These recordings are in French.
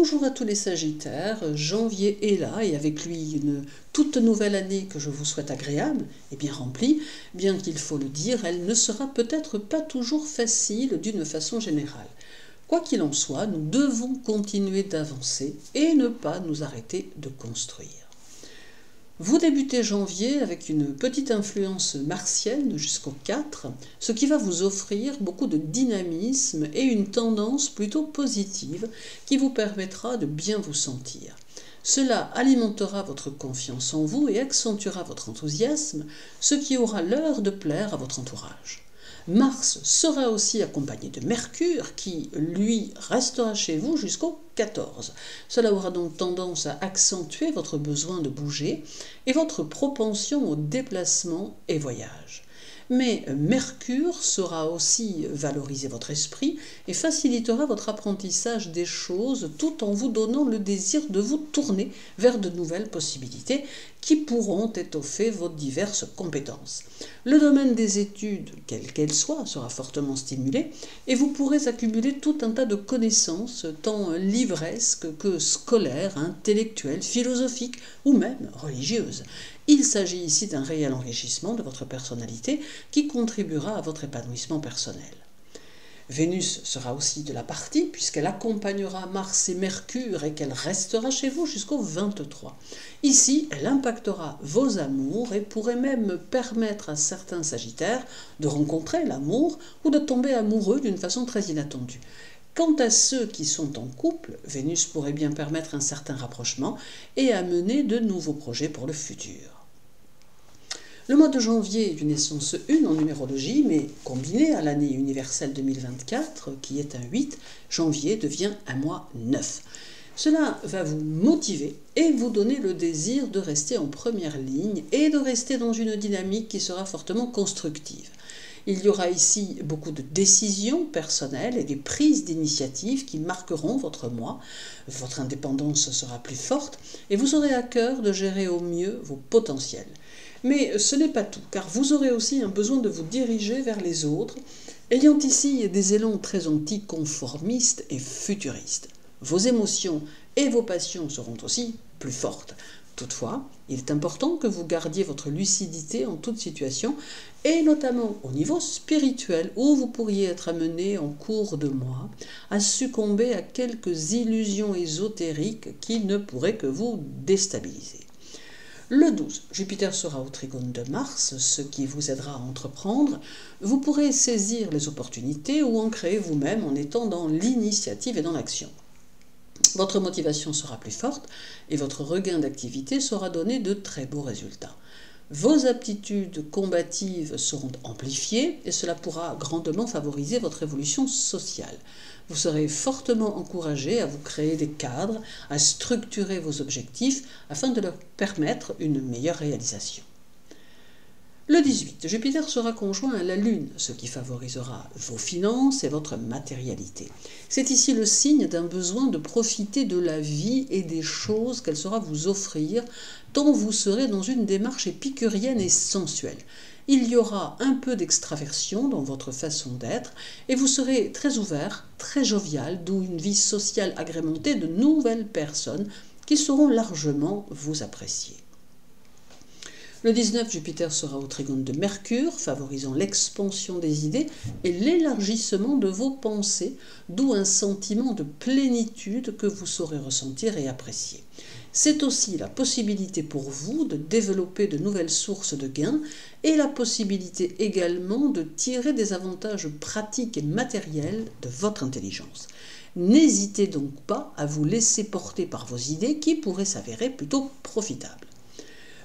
Bonjour à tous les Sagittaires, janvier est là et avec lui une toute nouvelle année que je vous souhaite agréable et bien remplie, bien qu'il faut le dire, elle ne sera peut-être pas toujours facile d'une façon générale. Quoi qu'il en soit, nous devons continuer d'avancer et ne pas nous arrêter de construire. Vous débutez janvier avec une petite influence martienne jusqu'au 4, ce qui va vous offrir beaucoup de dynamisme et une tendance plutôt positive qui vous permettra de bien vous sentir. Cela alimentera votre confiance en vous et accentuera votre enthousiasme, ce qui aura l'heure de plaire à votre entourage. Mars sera aussi accompagné de Mercure qui, lui, restera chez vous jusqu'au 14. Cela aura donc tendance à accentuer votre besoin de bouger et votre propension au déplacement et voyage. Mais Mercure saura aussi valoriser votre esprit et facilitera votre apprentissage des choses tout en vous donnant le désir de vous tourner vers de nouvelles possibilités qui pourront étoffer vos diverses compétences. Le domaine des études, quelle qu'elle soit, sera fortement stimulé et vous pourrez accumuler tout un tas de connaissances, tant livresques que scolaires, intellectuelles, philosophiques ou même religieuses. Il s'agit ici d'un réel enrichissement de votre personnalité qui contribuera à votre épanouissement personnel. Vénus sera aussi de la partie puisqu'elle accompagnera Mars et Mercure et qu'elle restera chez vous jusqu'au 23. Ici, elle impactera vos amours et pourrait même permettre à certains Sagittaires de rencontrer l'amour ou de tomber amoureux d'une façon très inattendue. Quant à ceux qui sont en couple, Vénus pourrait bien permettre un certain rapprochement et amener de nouveaux projets pour le futur. Le mois de janvier est une essence 1 en numérologie, mais combiné à l'année universelle 2024, qui est un 8, janvier devient un mois 9. Cela va vous motiver et vous donner le désir de rester en première ligne et de rester dans une dynamique qui sera fortement constructive. Il y aura ici beaucoup de décisions personnelles et des prises d'initiative qui marqueront votre mois. Votre indépendance sera plus forte et vous aurez à cœur de gérer au mieux vos potentiels. Mais ce n'est pas tout, car vous aurez aussi un besoin de vous diriger vers les autres, ayant ici des élans très anticonformistes et futuristes. Vos émotions et vos passions seront aussi plus fortes. Toutefois, il est important que vous gardiez votre lucidité en toute situation, et notamment au niveau spirituel, où vous pourriez être amené en cours de mois à succomber à quelques illusions ésotériques qui ne pourraient que vous déstabiliser. Le 12, Jupiter sera au trigone de Mars, ce qui vous aidera à entreprendre. Vous pourrez saisir les opportunités ou en créer vous-même en étant dans l'initiative et dans l'action. Votre motivation sera plus forte et votre regain d'activité saura donner de très beaux résultats. Vos aptitudes combatives seront amplifiées et cela pourra grandement favoriser votre évolution sociale. Vous serez fortement encouragé à vous créer des cadres, à structurer vos objectifs afin de leur permettre une meilleure réalisation. Le 18, Jupiter sera conjoint à la Lune, ce qui favorisera vos finances et votre matérialité. C'est ici le signe d'un besoin de profiter de la vie et des choses qu'elle saura vous offrir, tant vous serez dans une démarche épicurienne et sensuelle. Il y aura un peu d'extraversion dans votre façon d'être et vous serez très ouvert, très jovial, d'où une vie sociale agrémentée de nouvelles personnes qui sauront largement vous apprécier. Le 19, Jupiter sera au trigone de Mercure, favorisant l'expansion des idées et l'élargissement de vos pensées, d'où un sentiment de plénitude que vous saurez ressentir et apprécier. C'est aussi la possibilité pour vous de développer de nouvelles sources de gains et la possibilité également de tirer des avantages pratiques et matériels de votre intelligence. N'hésitez donc pas à vous laisser porter par vos idées qui pourraient s'avérer plutôt profitables.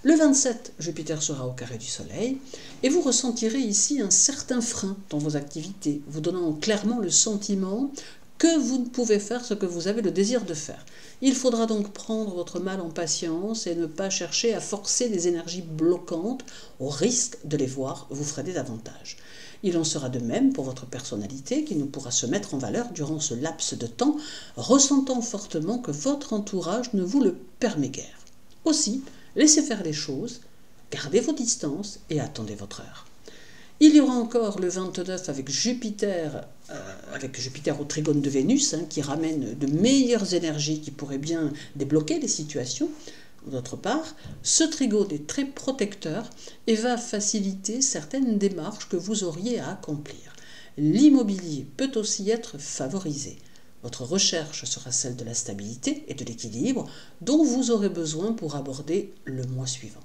Le 27, Jupiter sera au carré du Soleil et vous ressentirez ici un certain frein dans vos activités, vous donnant clairement le sentiment que vous ne pouvez faire ce que vous avez le désir de faire. Il faudra donc prendre votre mal en patience et ne pas chercher à forcer les énergies bloquantes au risque de les voir vous freiner davantage. Il en sera de même pour votre personnalité qui ne pourra se mettre en valeur durant ce laps de temps, ressentant fortement que votre entourage ne vous le permet guère. Aussi, laissez faire les choses, gardez vos distances et attendez votre heure. Il y aura encore le 29 avec Jupiter au trigone de Vénus, qui ramène de meilleures énergies qui pourraient bien débloquer les situations. D'autre part, ce trigone est très protecteur et va faciliter certaines démarches que vous auriez à accomplir. L'immobilier peut aussi être favorisé. Votre recherche sera celle de la stabilité et de l'équilibre dont vous aurez besoin pour aborder le mois suivant.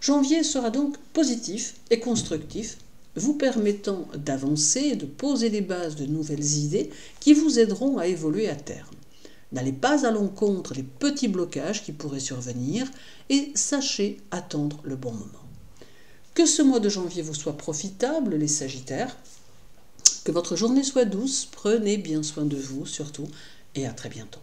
Janvier sera donc positif et constructif, vous permettant d'avancer et de poser les bases de nouvelles idées qui vous aideront à évoluer à terme. N'allez pas à l'encontre des petits blocages qui pourraient survenir et sachez attendre le bon moment. Que ce mois de janvier vous soit profitable, les Sagittaires, que votre journée soit douce, prenez bien soin de vous surtout, et à très bientôt.